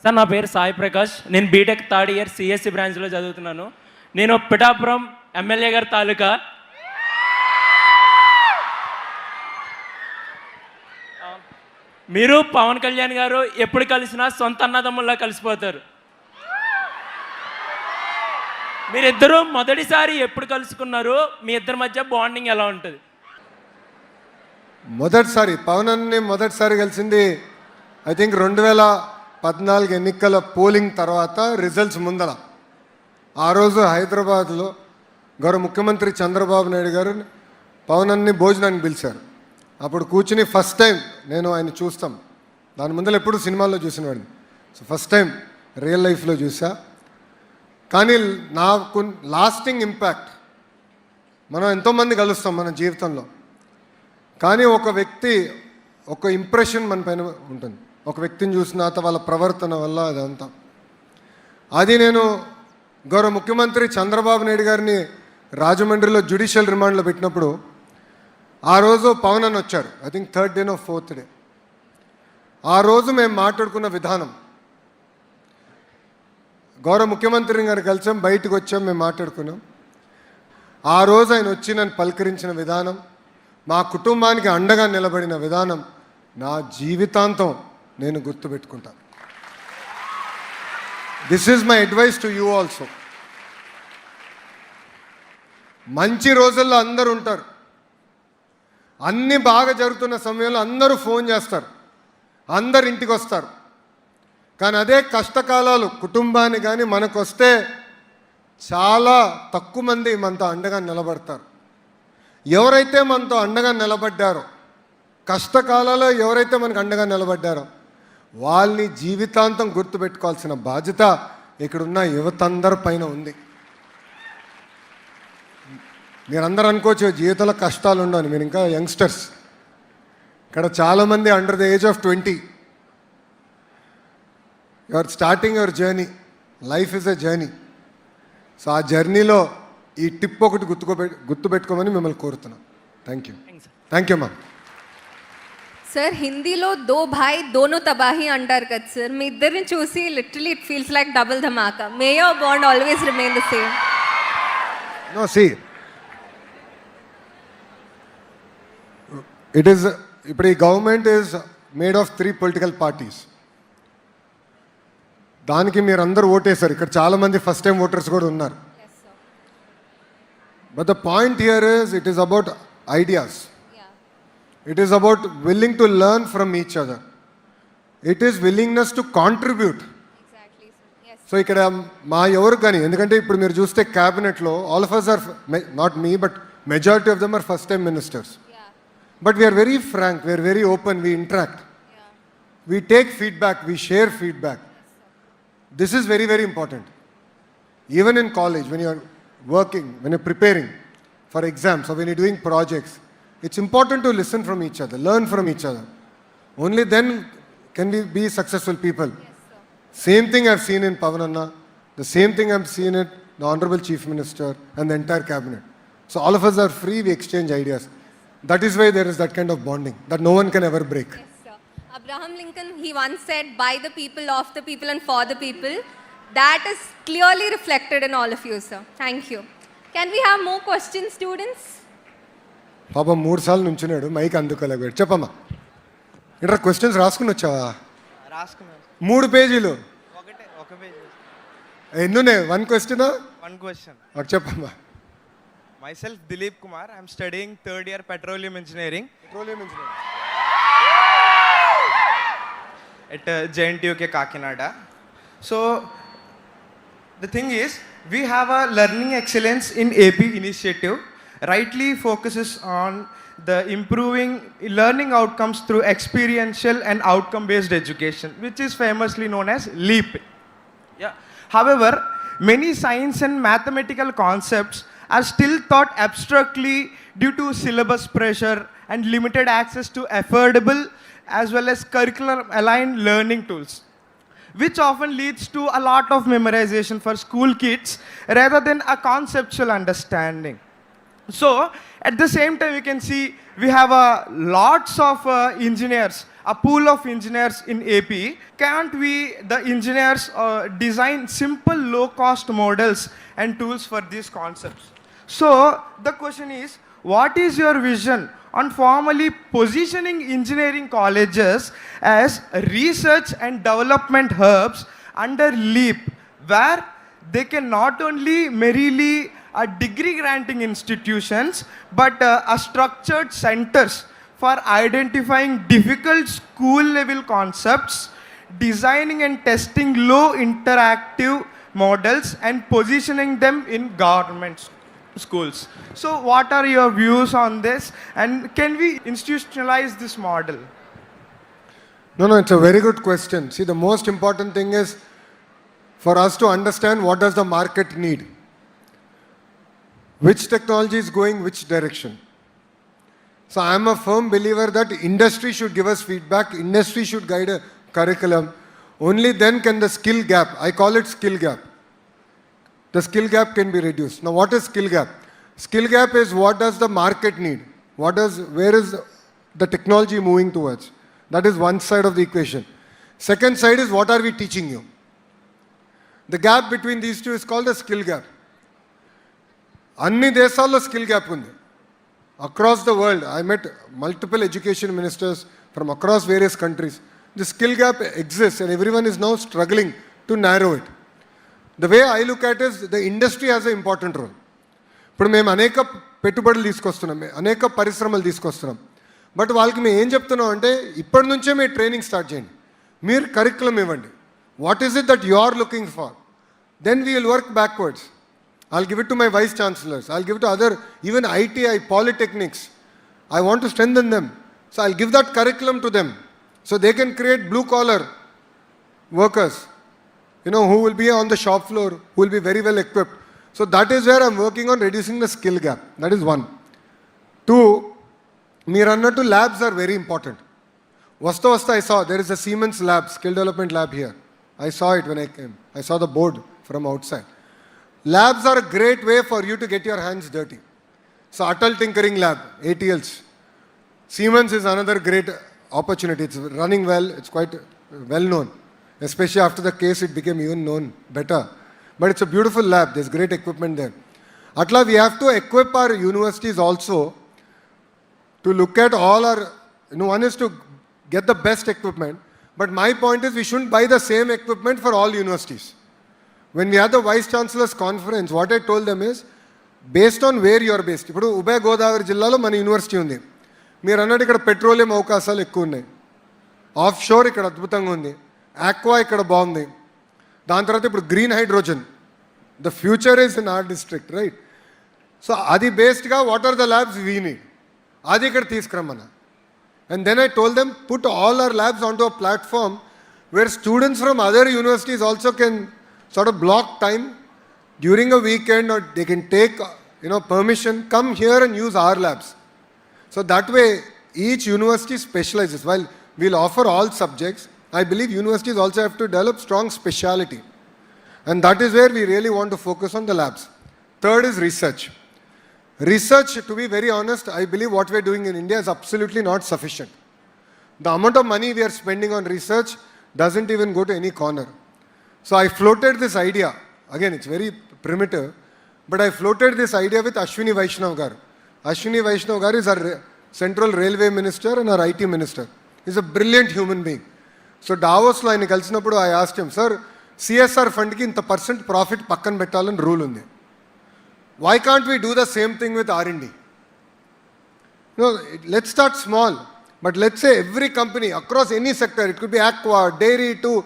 Sir నా పేరు సాయి ప్రకాష్. నేను బీటెక్ థర్డ్ ఇయర్ సిఎస్సి బ్రాంచ్లో చదువుతున్నాను. నేను పిఠాపురం ఎమ్మెల్యే గారి తాలూకా. మీరు పవన్ కళ్యాణ్ గారు ఎప్పుడు కలిసినా సొంత అన్నదమ్ముల్లా కలిసిపోతారు. మీరిద్దరూ మొదటిసారి ఎప్పుడు కలుసుకున్నారు? మీ ఇద్దరి మధ్య బాండింగ్ ఎలా ఉంటుంది? మొదటిసారి పవన్ అన్ని మొదటిసారి కలిసింది ఐ థింక్ 2014 ఎన్నికల పోలింగ్ తర్వాత రిజల్ట్స్ ముందర. ఆ రోజు హైదరాబాద్లో గౌరవ ముఖ్యమంత్రి చంద్రబాబు నాయుడు గారు పవన్ అన్ని భోజనానికి పిలిచారు. అప్పుడు కూర్చుని ఫస్ట్ టైం నేను ఆయన చూస్తాం. దాని ముందర ఎప్పుడు సినిమాల్లో చూసినవాడిని. సో ఫస్ట్ టైం రియల్ లైఫ్లో చూసా. కానీ నాకు లాస్టింగ్ ఇంపాక్ట్, మనం ఎంతోమంది కలుస్తాం మన జీవితంలో, కానీ ఒక వ్యక్తి ఒక ఇంప్రెషన్ మన పైన ఉంటుంది. ఒక వ్యక్తిని చూసిన తర్వాత వాళ్ళ ప్రవర్తన వల్ల అదంతా. అది నేను గౌరవ ముఖ్యమంత్రి చంద్రబాబు నాయుడు గారిని రాజమండ్రిలో జ్యుడిషియల్ రిమాండ్లో పెట్టినప్పుడు ఆ రోజు పవన్ అని వచ్చారు. I think 3rd day 4th day. ఆ రోజు మేము మాట్లాడుకున్న విధానం, గౌరవ ముఖ్యమంత్రి గారు కలిసాం, బయటకు వచ్చాం, మేము మాట్లాడుకున్నాం. ఆ రోజు ఆయన వచ్చి నన్ను పలకరించిన విధానం, మా కుటుంబానికి అండగా నిలబడిన విధానం నా జీవితాంతం నేను గుర్తుపెట్టుకుంటాను. This is my advice to you also. మంచి రోజుల్లో అందరూ ఉంటారు, అన్నీ బాగా జరుగుతున్న సమయంలో అందరూ ఫోన్ చేస్తారు, అందరు ఇంటికి వస్తారు. కానీ అదే కష్టకాలాలు కుటుంబాన్ని కానీ మనకు వస్తే చాలా తక్కువ మంది మనతో అండగా నిలబడతారు. ఎవరైతే మనతో అండగా నిలబడ్డారో, కష్టకాలాల్లో ఎవరైతే మనకు అండగా నిలబడ్డారో వాళ్ళని జీవితాంతం గుర్తుపెట్టుకోవాల్సిన బాధ్యత ఇక్కడున్న యువత అందరి పైన ఉంది. మీరందరూ అనుకోవచ్చు జీవితంలో కష్టాలు ఉండవు, మీరు ఇంకా యంగ్స్టర్స్. ఇక్కడ చాలామంది under the age of 20. You are starting your journey. Life is a journey. So ఆ జర్నీలో ఈ టిప్ ఒకటి గుర్తుపెట్టుకోమని మిమ్మల్ని కోరుతున్నాం. Thank you ma'am. సార్, హిందీలో దో భాయ్ దోనో తబాహి అంటారు కదా సార్. మీ ఇద్దరిని చూసి literally it feels like double dhamaka. May your bond always remain the same. No, see it is, ఇప్పుడు ఈ government is made of 3 political parties. దానికి మీరు అందరూ ఓటేశారు. ఇక్కడ చాలామంది ఫస్ట్ టైం ఓటర్స్ కూడా ఉన్నారు. But the point here is it is about ideas. It is about willing to learn from each other. It is willingness to contribute. Exactly, sir. Yes. So ఇక్కడ మా ఎవరు కానీ, ఎందుకంటే ఇప్పుడు మీరు చూస్తే క్యాబినెట్లో all of us are, not me but majority of them are first time ministers. Yeah. But we are very frank, we are very open, we interact. Yeah. We take feedback, we share feedback. Yes, this is very very important. Even in college, when you are working, when you are preparing for exams or when you are doing projects, it's important to listen from each other, learn from each other. Only then can we be successful people. Yes, sir. Same thing I've seen in Pavananna, the same thing I've seen in the Honorable Chief Minister and the entire cabinet. So all of us are free, we exchange ideas. That is why there is that kind of bonding that no one can ever break. Yes, sir. Abraham Lincoln, he once said, by the people, of the people and for the people. That is clearly reflected in all of you, sir. Thank you. Can we have more questions, students? పాపం 3 సార్లు నుంచున్నాడు, mic అందుకోలేకపోయాడు. చెప్పమ్మా, ఇక్కడ questions రాసుకుని వచ్చావా? రాసుకున్నాను. 3 పేజీలు. ఒక page. ఎన్నున్నాయి? 1 క్వశ్చన్. 1 క్వశ్చన్. ఒక చెప్పమ్మా. Myself Dilip Kumar. I'm studying 3rd year petroleum engineering at JNTUK Kakinada. So the thing is, we have a learning excellence in AP initiative. Rightly focuses on the improving learning outcomes through experiential and outcome-based education, which is famously known as LEAP. Yeah. However, many science and mathematical concepts are still taught abstractly due to syllabus pressure and limited access to affordable as well as curriculum-aligned learning tools, which often leads to a lot of memorization for school kids rather than a conceptual understanding. So at the same time, we can see we have lots of engineers a pool of engineers in AP, can't we, the engineers, design simple low-cost models and tools for these concepts? So the question is, what is your vision on formally positioning engineering colleges as research and development hubs under LEAP, where they can not only merely degree granting institutions, but a structured centers for identifying difficult school level concepts, designing and testing low interactive models, and positioning them in government schools. So what are your views on this, and can we institutionalize this model? No, it's a very good question. See, the most important thing is for us to understand what does the market need. Which technology is going which direction. So I am a firm believer that industry should give us feedback, industry should guide a curriculum. Only then can the skill gap, I call it skill gap. The skill gap can be reduced. Now what is skill gap? Skill gap is what does the market need? Where is the technology moving towards? That is one side of the equation. Second side is what are we teaching you? The gap between these two is called the skill gap. అన్ని దేశాల్లో skill gap ఉంది. Across the world, I met multiple education ministers from across various countries. The skill gap exists and everyone is now struggling to narrow it. The way I look at it is the industry has an important role. ఇప్పుడు మేము అనేక పెట్టుబడులు తీసుకొస్తున్నాం, అనేక పరిశ్రమలు తీసుకొస్తున్నాం. But వాళ్ళకి మేము ఏం చెప్తున్నాం అంటే ఇప్పటి నుంచే మీరు ట్రైనింగ్ స్టార్ట్ చేయండి, మీరు కరికులం ఇవ్వండి. What is it that you are looking for? Then we will work backwards. I'll give it to my vice chancellors. I'll give it to other, even ITI, polytechnics. I want to strengthen them. So I'll give that curriculum to them. So they can create blue collar workers, who will be on the shop floor, who will be very well equipped. So that is where I'm working on reducing the skill gap. That is one. Two, Mirannatu labs are very important. Vasta I saw, there is a Siemens lab, skill development lab here. I saw it when I came. I saw the board from outside. Labs are a great way for you to get your hands dirty. So Atal Tinkering Lab, ATLs. Siemens is another great opportunity. It's running well. It's quite well known. Especially after the case, it became even known better. But it's a beautiful lab. There's great equipment there. Atla, we have to equip our universities also to look at all our, one is to get the best equipment. But my point is we shouldn't buy the same equipment for all universities. When we had the Vice Chancellor's conference, what I told them is, based on where you are based. ఇప్పుడు ఉభయ గోదావరి జిల్లాలో మన university ఉంది. మీరు అన్నట్టు ఇక్కడ petroleum అవకాశాలు ఎక్కువ ఉన్నాయి. ఆఫ్ షోర్ ఇక్కడ అద్భుతంగా ఉంది. ఆక్వా ఇక్కడ బాగుంది. దాని తర్వాత ఇప్పుడు green hydrogen. The future is in our district, right? So అది బేస్డ్గా what are the labs we need, అది ఇక్కడ తీసుకురమ్మన్నా. And then I told them put all our labs on to a platform where students from other universities also can sort of block time during a weekend, or they can take permission, come here and use our labs. So that way each university specializes. While we'll offer all subjects, I believe universities also have to develop strong speciality, and that is where we really want to focus on the labs. Third is research. Research, to be very honest, I believe what we're doing in India is absolutely not sufficient. The amount of money we are spending on research doesn't even go to any corner. So I floated this idea, again it's very primitive, but I floated this idea with Ashwini Vaishnav garu. Ashwini Vaishnav garu is our Central Railway Minister and our IT Minister. He's a brilliant human being. So Davoslo ayana kalsinappudu I asked him, sir, CSR fund ki inta percent profit pakkan pettalani rule undi. Why can't we do the same thing with R&D? Let's start small, but let's say every company across any sector, it could be aqua, dairy to,